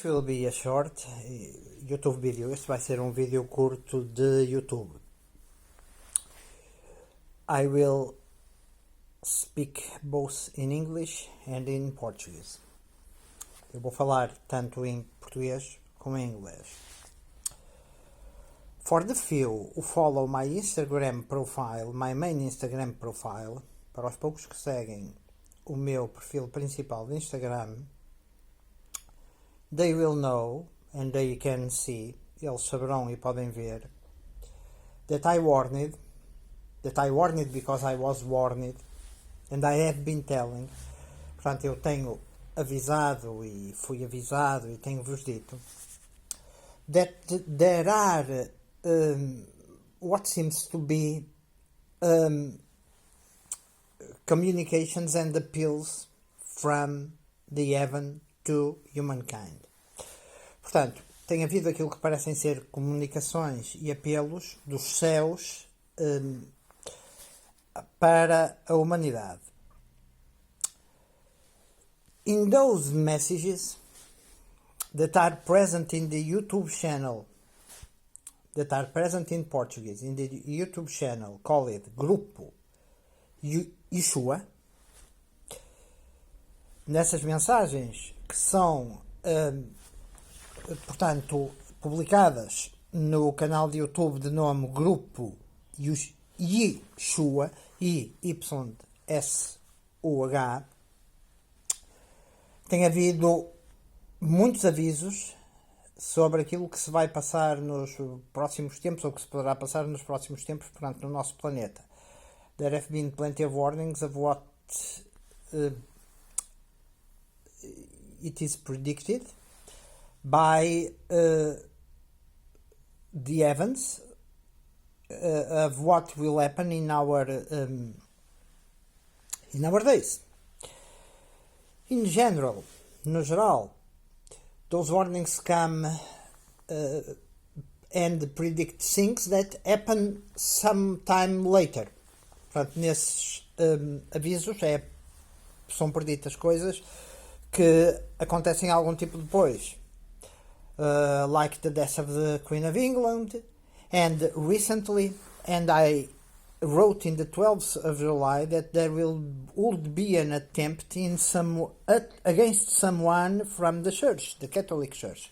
This will be a short YouTube video. Este vai ser um vídeo curto de YouTube. I will speak both in English and in Portuguese. Eu vou falar tanto em português como em inglês. For the few who follow my Instagram profile, my main Instagram profile, para os poucos que seguem o meu perfil principal de Instagram, they will know, and they can see, eles saberão e podem ver, that I warned because I was warned, and I have been telling, portanto eu tenho avisado e fui avisado e tenho-vos dito, that there are what seems to be communications and appeals from the heaven to humankind. Portanto, tem havido aquilo que parecem ser comunicações e apelos dos céus para a humanidade. In those messages that are present in the YouTube channel, that are present in Portuguese, in the YouTube channel called Grupo Yeshua, nessas mensagens que são, portanto, publicadas no canal de YouTube de nome Grupo Yeshua, I-Y-S-U-H, tem havido muitos avisos sobre aquilo que se vai passar nos próximos tempos, ou que se poderá passar nos próximos tempos, portanto, no nosso planeta. There have been plenty of warnings of what it is predicted by the heavens of what will happen in our days. In general, no geral, those warnings come and predict things that happen sometime later. Portanto, nesses avisos são preditas coisas que acontecem algum tempo depois. Like the death of the Queen of England, and recently, and I wrote in the 12th of July that there would be an attempt against someone from the Church, the Catholic Church.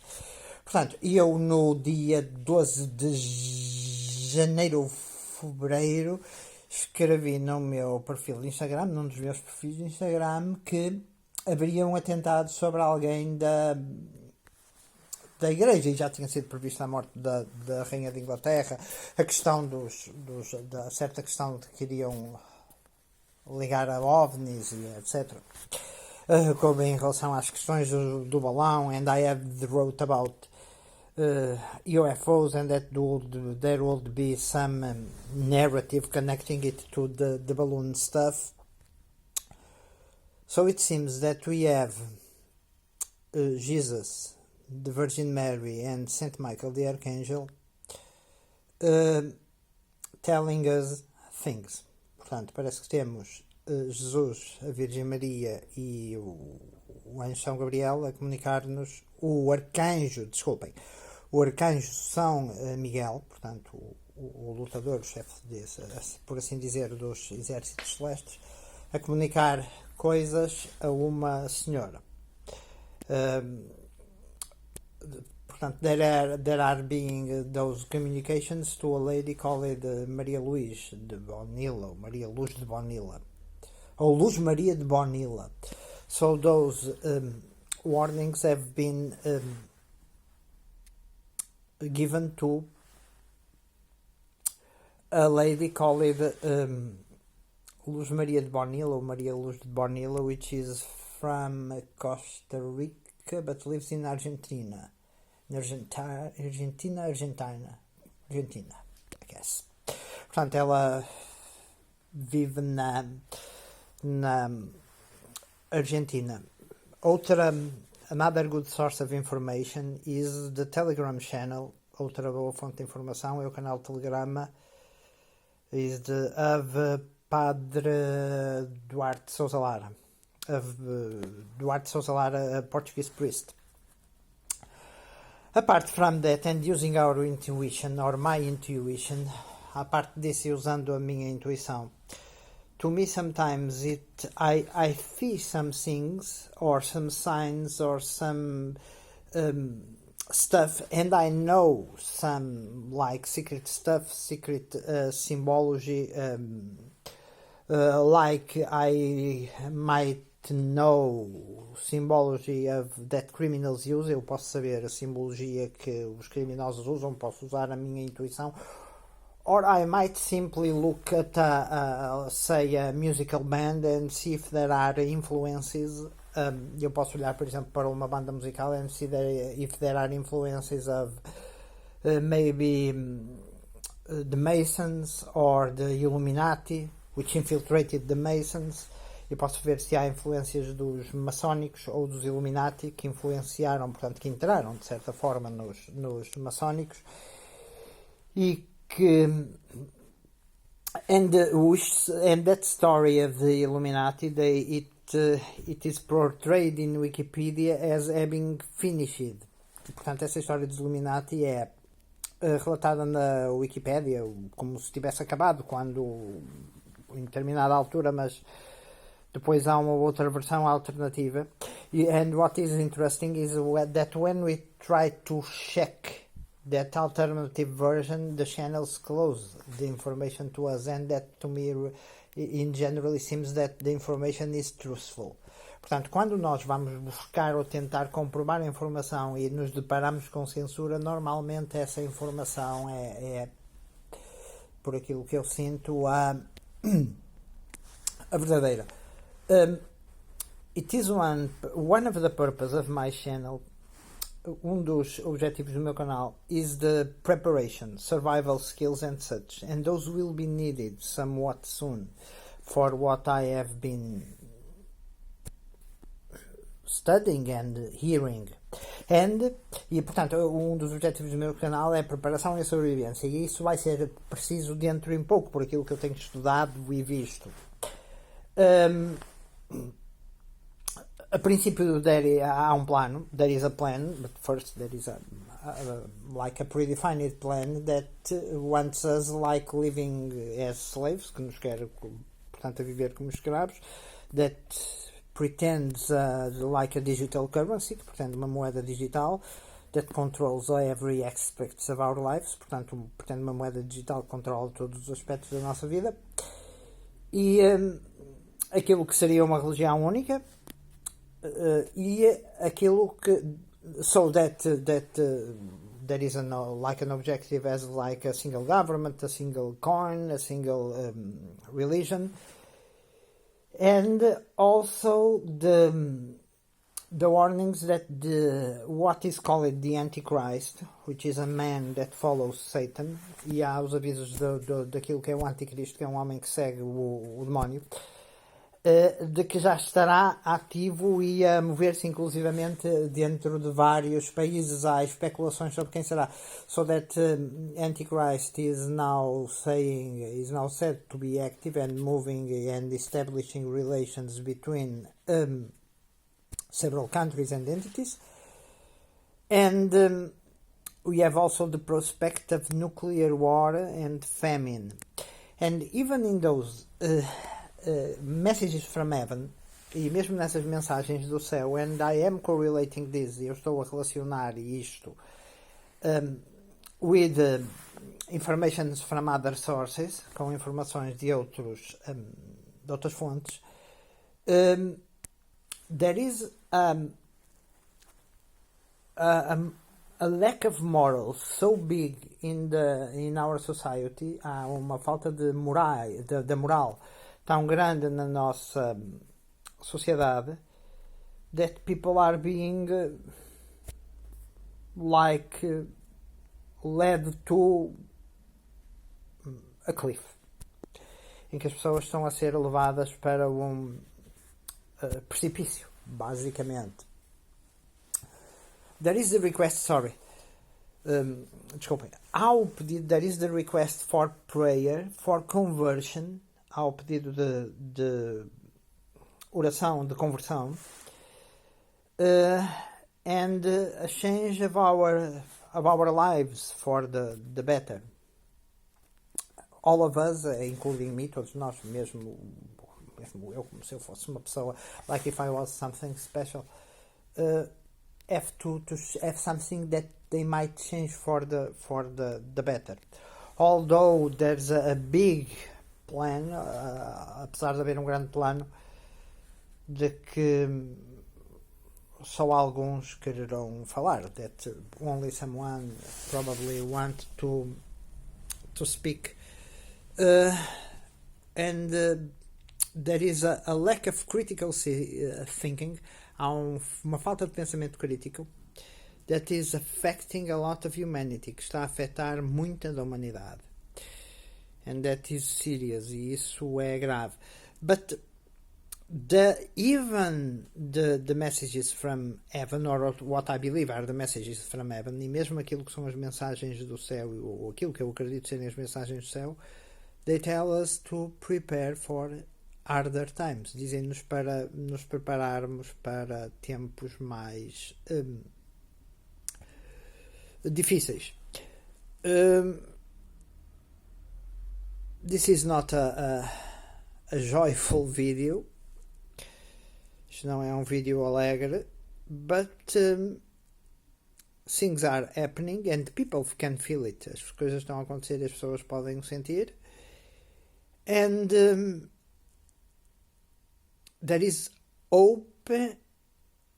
Portanto, eu no dia 12 de janeiro ou fevereiro escrevi no meu perfil de Instagram, num dos meus perfis de Instagram, que haveria um atentado sobre alguém da Igreja, e já tinha sido prevista a morte da Rainha de Inglaterra, a questão da certa questão de que iriam ligar a OVNIs e etc. Como em relação às questões do balão, and I have wrote about UFOs, and that there would be some narrative connecting it to the balloon stuff. So it seems that we have Jesus, the Virgin Mary, and Saint Michael the Archangel telling us things. Portanto, parece que temos Jesus, a Virgem Maria e o anjo São Gabriel a comunicar-nos, o arcanjo São Miguel, portanto o lutador, o chefe por assim dizer, dos exércitos celestes, a comunicar coisas a uma senhora. Portanto, there are being those communications to a lady called Maria Luz de Bonilla, Maria Luz de Bonilla, or Luz Maria de Bonilla. So those warnings have been given to a lady called Luz Maria de Bonilla, or Maria Luz de Bonilla, which is from Costa Rica but lives in Argentina, I guess. Portanto, ela vive na Argentina. Another good source of information is the Telegram channel. Outra boa fonte de informação é o canal Telegrama of Padre Duarte Sousa Lara, a Portuguese priest. Apart from that, and using our intuition, or my intuition, a parte disso e usando a minha intuição, to me sometimes I see some things or some signs or some stuff, and I know some like secret stuff, secret symbology, like I might know symbology of that criminals use. Eu posso saber a simbologia que os criminosos usam, posso usar a minha intuição. Or I might simply look at say a musical band and see if there are influences. Eu posso olhar, por exemplo, para uma banda musical and see if there are influences of maybe the Masons or the Illuminati, which infiltrated the Masons. Eu posso ver se há influências dos maçónicos ou dos Illuminati que influenciaram, portanto, que entraram de certa forma nos maçónicos e que and that story of the Illuminati it is portrayed in Wikipedia as having finished. Portanto, essa história dos Illuminati é relatada na Wikipédia como se tivesse acabado quando em determinada altura, mas depois há uma outra versão alternativa. And what is interesting is that when we try to check that alternative version, the channels close the information to us, and that to me in general it seems that the information is truthful. Portanto, quando nós vamos buscar ou tentar comprovar a informação e nos deparamos com censura, normalmente essa informação é por aquilo que eu sinto, a verdadeira. It is one of the purpose of my channel. Dos objetivos do meu canal is the preparation, survival skills and such, and those will be needed somewhat soon for what I have been studying and hearing. E portanto, dos objetivos do meu canal é a preparação e a sobrevivência, e isso vai ser preciso dentro em pouco, por aquilo que eu tenho estudado e visto. A princípio há um plano, there is a plan, but first there is like a predefined plan that wants us like living as slaves, que nos quer, portanto, a viver como escravos, that pretends like a digital currency, que pretende uma moeda digital, that controls every aspect of our lives, portanto, pretende uma moeda digital que controla todos os aspectos da nossa vida, e aquilo que seria uma religião única, e aquilo que so that there is like an objective as like a single government, a single coin, a single religion, and also the warnings that what is called the Antichrist, which is a man that follows Satan, e há os avisos daquilo que é o Anticristo, que é um homem que segue o demónio, de que já estará ativo e a mover-se inclusivamente dentro de vários países. Há especulações sobre quem será. So that Antichrist is now said to be active and moving and establishing relations between several countries and entities. And we have also the prospect of nuclear war and famine. And even in those messages from heaven, e mesmo nessas mensagens do céu, and I am correlating this, eu estou a relacionar isto with information from other sources, com informações de outras fontes, there is a lack of morals so big in our society. Há uma falta de moral tão grande na nossa sociedade, that people are being led to a cliff, em que as pessoas estão a ser levadas para um precipício, basicamente. There is the request, desculpem, há o pedido, there is the request for prayer, for conversion, há o pedido de oração, de conversão, and a change of our lives for the better. All of us, including me, todos nós, mesmo eu, como se eu fosse uma pessoa, like if I was something special, have to have something that they might change for the better. Although there's a big plan, apesar de haver um grande plano, de que só alguns quererão falar, that only someone probably want to speak, and there is a lack of critical thinking. Há uma falta de pensamento crítico that is affecting a lot of humanity, que está a afetar muita da humanidade, and that is serious, e isso é grave. But even the messages from heaven, or what I believe are the messages from heaven, e mesmo aquilo que são as mensagens do céu, ou aquilo que eu acredito serem as mensagens do céu, they tell us to prepare for harder times. Dizem-nos para nos prepararmos para tempos mais difíceis. This is not a joyful video. Isto não é um vídeo alegre, but things are happening and people can feel it. As coisas estão a acontecer e as pessoas podem o sentir. And there is hope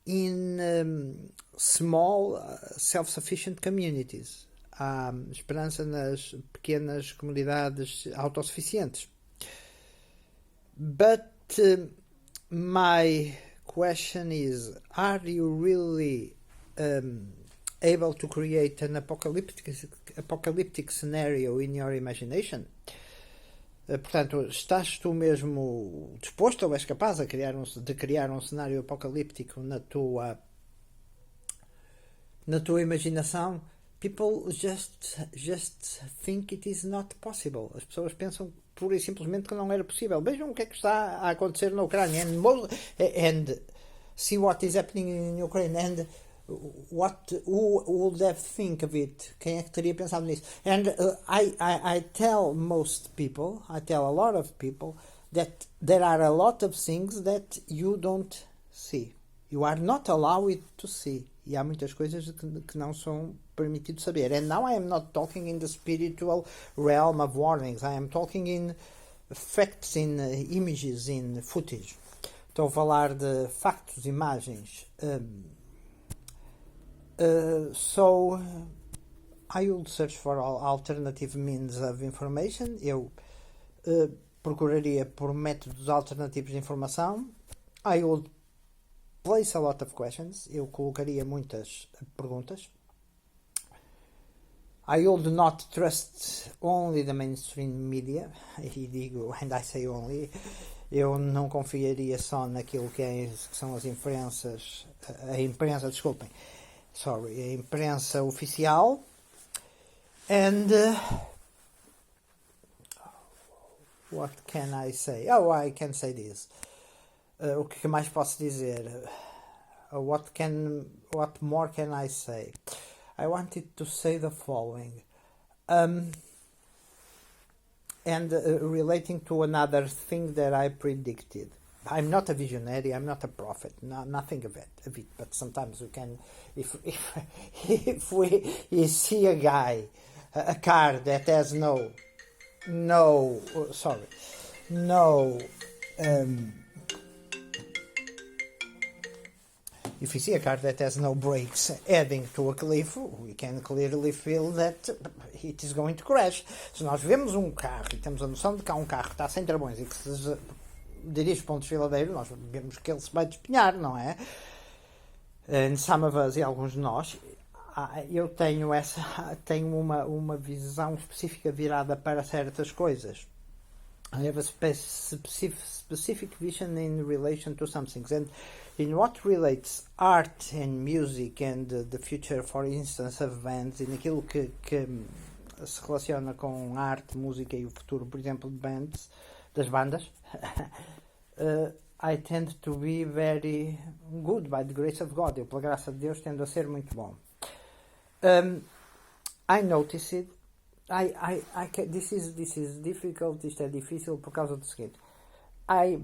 in small self-sufficient communities. Há esperança nas pequenas comunidades autossuficientes. But my question is, are you really able to create an apocalyptic scenario in your imagination? Portanto, estás tu mesmo disposto ou és capaz de criar um cenário apocalíptico na tua imaginação? People just think it is not possible. As pessoas pensam pura e simplesmente que não era possível. Vejam o que é que está a acontecer na Ucrânia and see what is happening in Ukraine, and who would have think of it? Quem é que teria pensado nisso? And I tell a lot of people that there are a lot of things that you don't see. You are not allowed to see. E há muitas coisas que não são permitido saber. And now I am not talking in the spiritual realm of warnings. I am talking in facts, in images, in footage. Estou a falar de factos, imagens. So I will search for alternative means of information. Eu procuraria por métodos alternativos de informação. I would place a lot of questions. Eu colocaria muitas perguntas. I would not trust only the mainstream media. E digo, and I say only, eu não confiaria só naquilo que são as imprensas, a imprensa oficial. And what can I say? Oh, I can say this. O que mais posso dizer? What more can I say? I wanted to say the following. And relating to another thing that I predicted. I'm not a visionary, I'm not a prophet, nothing of it. But sometimes we can, if we see a car that has if you see a car that has no brakes heading to a cliff, we can clearly feel that it is going to crash. Se nós vemos um carro e temos a noção de que há um carro que está sem travões e que se dirige para um desfiladeiro, nós vemos que ele se vai despenhar, não é? And some of us, e alguns de nós, eu tenho uma visão específica virada para certas coisas. I have a specific vision in relation to some things, and in what relates art and music and the future, for instance, of bands, e naquilo que se relaciona com arte, música e o futuro, por exemplo, das bandas, I tend to be very good by the grace of God. Eu, pela graça de Deus, tendo a ser muito bom. I noticed it. This is difficult. Isto é difícil por causa do seguinte. I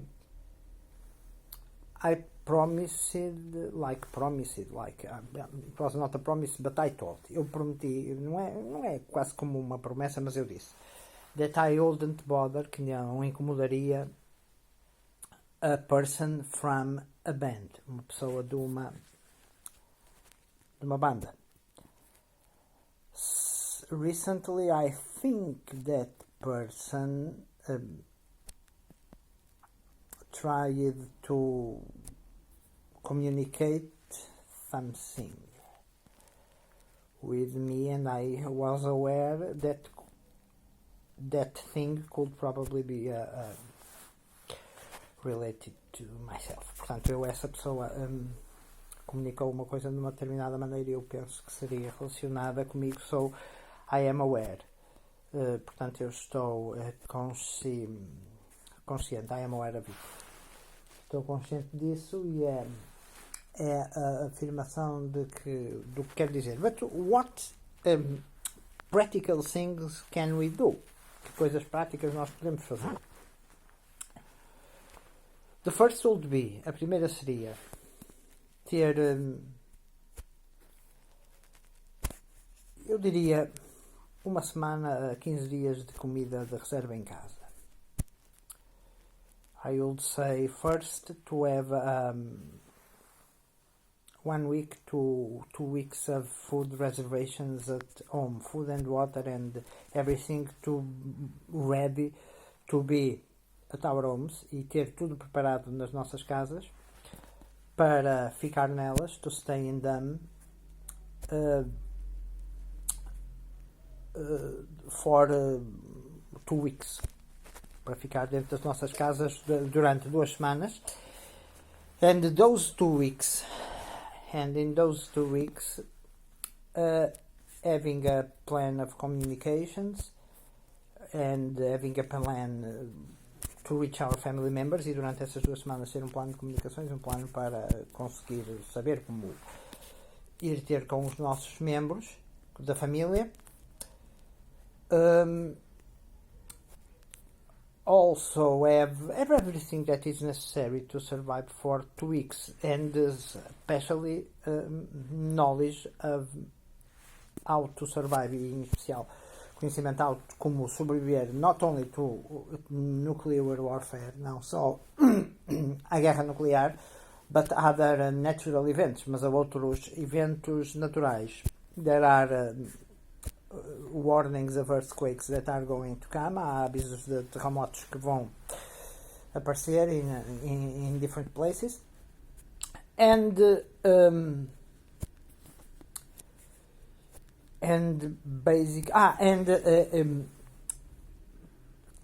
promised, it was not a promise, but I told. Eu prometi, não é quase como uma promessa, mas eu disse that I wouldn't bother, que não incomodaria a person from a band, uma pessoa de uma banda. Recently, I think that person tried to communicate something with me, and I was aware that that thing could probably be related to myself. Portanto, essa pessoa comunicou uma coisa de uma determinada maneira e eu penso que seria relacionada comigo, so I am aware. Portanto, eu estou consciente, I am aware of it. Estou consciente disso e é a afirmação do que quer dizer. But what practical things can we do? Que coisas práticas nós podemos fazer? The first would be, a primeira seria ter, eu diria, uma semana a 15 dias de comida de reserva em casa. I would say first to have 1 week to 2 weeks of food reservations at home, food and water and everything ready to be at our homes, e ter tudo preparado nas nossas casas para ficar nelas, to stay in them for 2 weeks, para ficar dentro das nossas casas durante 2 semanas. And in those 2 weeks, having a plan of communications and having a plan to reach our family members, e durante essas 2 semanas ter um plano de comunicações, um plano para conseguir saber como ir ter com os nossos membros da família. Also have everything that is necessary to survive for 2 weeks, and especially knowledge of how to survive, e em especial conhecimento de como sobreviver, not only to nuclear warfare, não só a guerra nuclear, but other natural events, mas a outros eventos naturais. There are warnings of earthquakes that are going to come. Há avisos de terremotos que vão aparecer in different places. And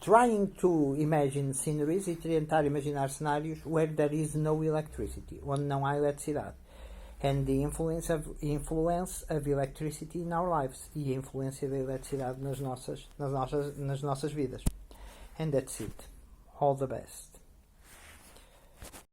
trying to imagine sceneries, e tentar imaginar cenários where there is no electricity, onde não há eletricidade. And the influence of electricity in our lives, e a influência da eletricidade nas nossas vidas. And that's it. All the best.